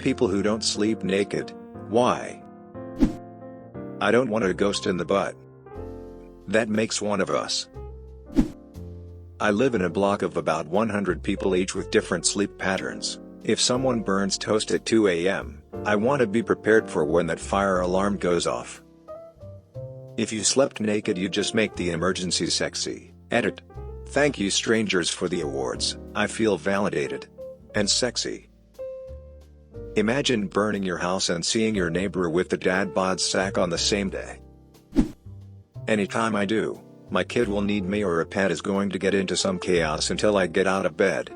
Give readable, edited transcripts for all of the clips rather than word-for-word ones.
people who don't sleep naked. Why? I don't want a ghost in the butt. That makes one of us. I live in a block of about 100 people, each with different sleep patterns. If someone burns toast at 2 a.m., I want to be prepared for when that fire alarm goes off. If you slept naked, you just make the emergency sexy. Edit. Thank you strangers for the awards. I feel validated. And sexy. Imagine burning your house and seeing your neighbor with the dad bod sack on the same day. Anytime I do, my kid will need me, or a pet is going to get into some chaos until I get out of bed.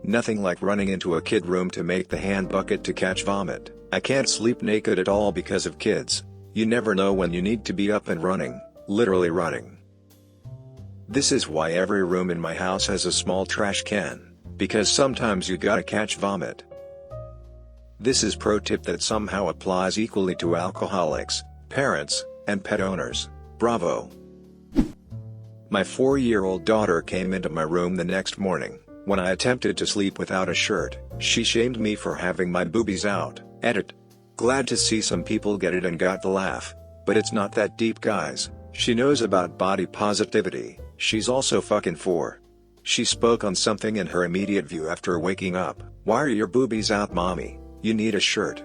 Nothing like running into a kid room to make the hand bucket to catch vomit. I can't sleep naked at all because of kids. You never know when you need to be up and running, literally running. This is why every room in my house has a small trash can, because sometimes you gotta catch vomit. This is pro tip that somehow applies equally to alcoholics, parents, and pet owners. Bravo. My 4-year-old daughter came into my room the next morning. When I attempted to sleep without a shirt, she shamed me for having my boobies out. Edit. Glad to see some people get it and got the laugh. But it's not that deep, guys. She knows about body positivity. She's also fucking 4. She spoke on something in her immediate view after waking up. Why are your boobies out, mommy? You need a shirt.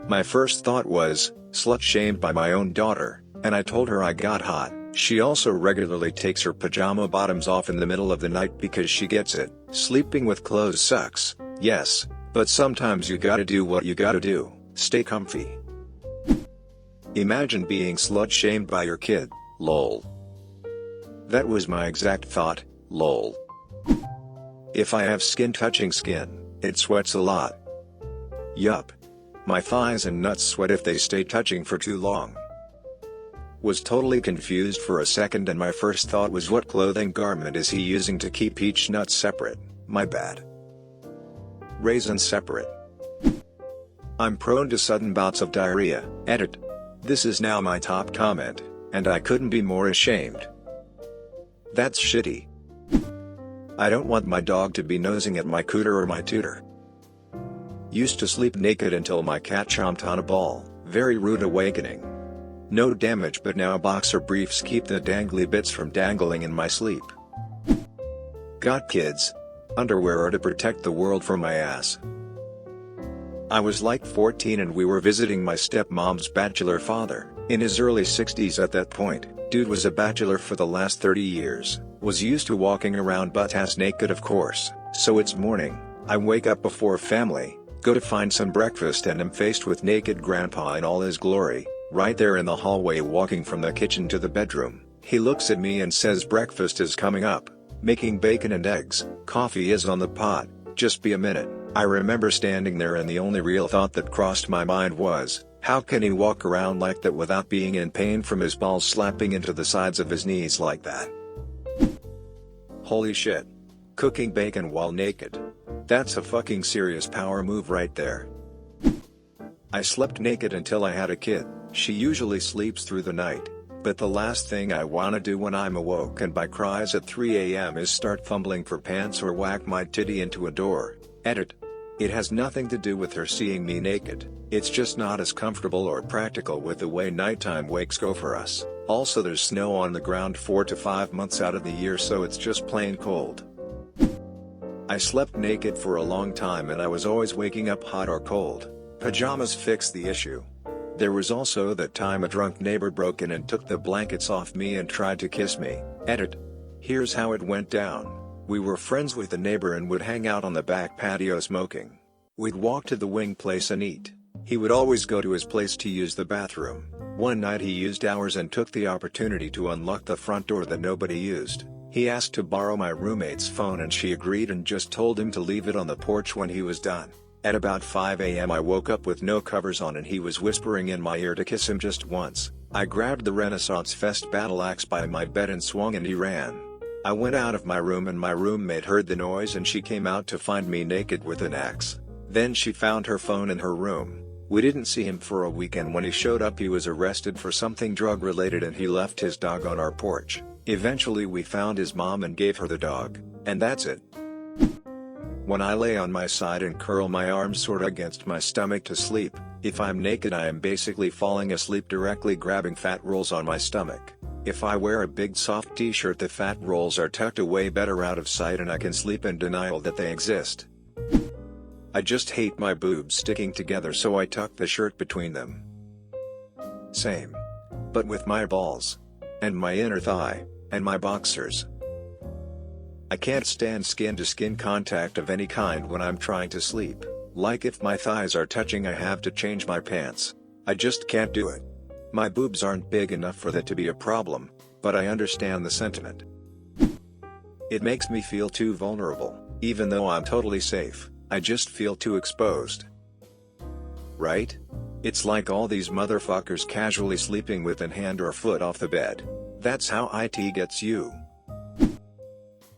My first thought was, slut shamed by my own daughter, and I told her I got hot. She also regularly takes her pajama bottoms off in the middle of the night because she gets it. Sleeping with clothes sucks, yes, but sometimes you gotta do what you gotta do. Stay comfy. Imagine being slut shamed by your kid, lol. That was my exact thought, lol. If I have skin touching skin, it sweats a lot. Yup. My thighs and nuts sweat if they stay touching for too long. Was totally confused for a second, and my first thought was, what clothing garment is he using to keep each nut separate? My bad. Raisins separate. I'm prone to sudden bouts of diarrhea. Edit. This is now my top comment, and I couldn't be more ashamed. That's shitty. I don't want my dog to be nosing at my cooter or my tutor. Used to sleep naked until my cat chomped on a ball. Very rude awakening. No damage, but now boxer briefs keep the dangly bits from dangling in my sleep. Got kids. Underwear are to protect the world from my ass. I was like 14 and we were visiting my stepmom's bachelor father, in his early 60s at that point. Dude was a bachelor for the last 30 years, was used to walking around butt-ass naked, of course. So it's morning, I wake up before family, go to find some breakfast, and am faced with naked grandpa in all his glory, right there in the hallway, walking from the kitchen to the bedroom. He looks at me and says, breakfast is coming up, making bacon and eggs, coffee is on the pot, just be a minute. I remember standing there and the only real thought that crossed my mind was, how can he walk around like that without being in pain from his balls slapping into the sides of his knees like that? Holy shit. Cooking bacon while naked. That's a fucking serious power move right there. I slept naked until I had a kid. She usually sleeps through the night, but the last thing I wanna do when I'm awoken by cries at 3 a.m. is start fumbling for pants or whack my titty into a door. Edit. It has nothing to do with her seeing me naked, it's just not as comfortable or practical with the way nighttime wakes go for us. Also, there's snow on the ground 4 to 5 months out of the year, so it's just plain cold. I slept naked for a long time and I was always waking up hot or cold. Pajamas fixed the issue. There was also that time a drunk neighbor broke in and took the blankets off me and tried to kiss me. Edit. Here's how it went down. We were friends with the neighbor and would hang out on the back patio smoking. We'd walk to the wing place and eat. He would always go to his place to use the bathroom. One night he used ours and took the opportunity to unlock the front door that nobody used. He asked to borrow my roommate's phone and she agreed and just told him to leave it on the porch when he was done. At about 5 a.m. I woke up with no covers on and he was whispering in my ear to kiss him just once. I grabbed the Renaissance Fest battle axe by my bed and swung and he ran. I went out of my room and my roommate heard the noise and she came out to find me naked with an axe. Then she found her phone in her room. We didn't see him for a week and when he showed up he was arrested for something drug related and he left his dog on our porch. Eventually we found his mom and gave her the dog. And that's it. When I lay on my side and curl my arms sorta against my stomach to sleep, if I'm naked I am basically falling asleep directly grabbing fat rolls on my stomach. If I wear a big soft t-shirt the fat rolls are tucked away better out of sight and I can sleep in denial that they exist. I just hate my boobs sticking together so I tuck the shirt between them. Same. But with my balls. And my inner thigh. And my boxers. I can't stand skin-to-skin contact of any kind when I'm trying to sleep. Like if my thighs are touching I have to change my pants. I just can't do it. My boobs aren't big enough for that to be a problem, but I understand the sentiment. It makes me feel too vulnerable, even though I'm totally safe, I just feel too exposed. Right? It's like all these motherfuckers casually sleeping with an hand or foot off the bed. That's how IT gets you.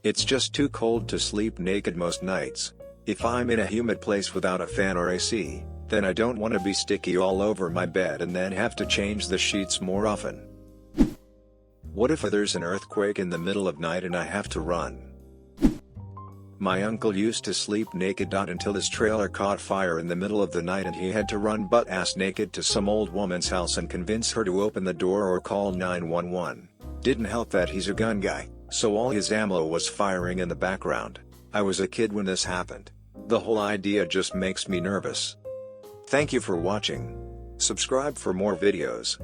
It's just too cold to sleep naked most nights. If I'm in a humid place without a fan or AC, then I don't want to be sticky all over my bed and then have to change the sheets more often. What if there's an earthquake in the middle of night and I have to run? My uncle used to sleep naked until his trailer caught fire in the middle of the night and he had to run butt-ass naked to some old woman's house and convince her to open the door or call 911. Didn't help that he's a gun guy, so all his ammo was firing in the background. I was a kid when this happened. The whole idea just makes me nervous. Thank you for watching. Subscribe for more videos.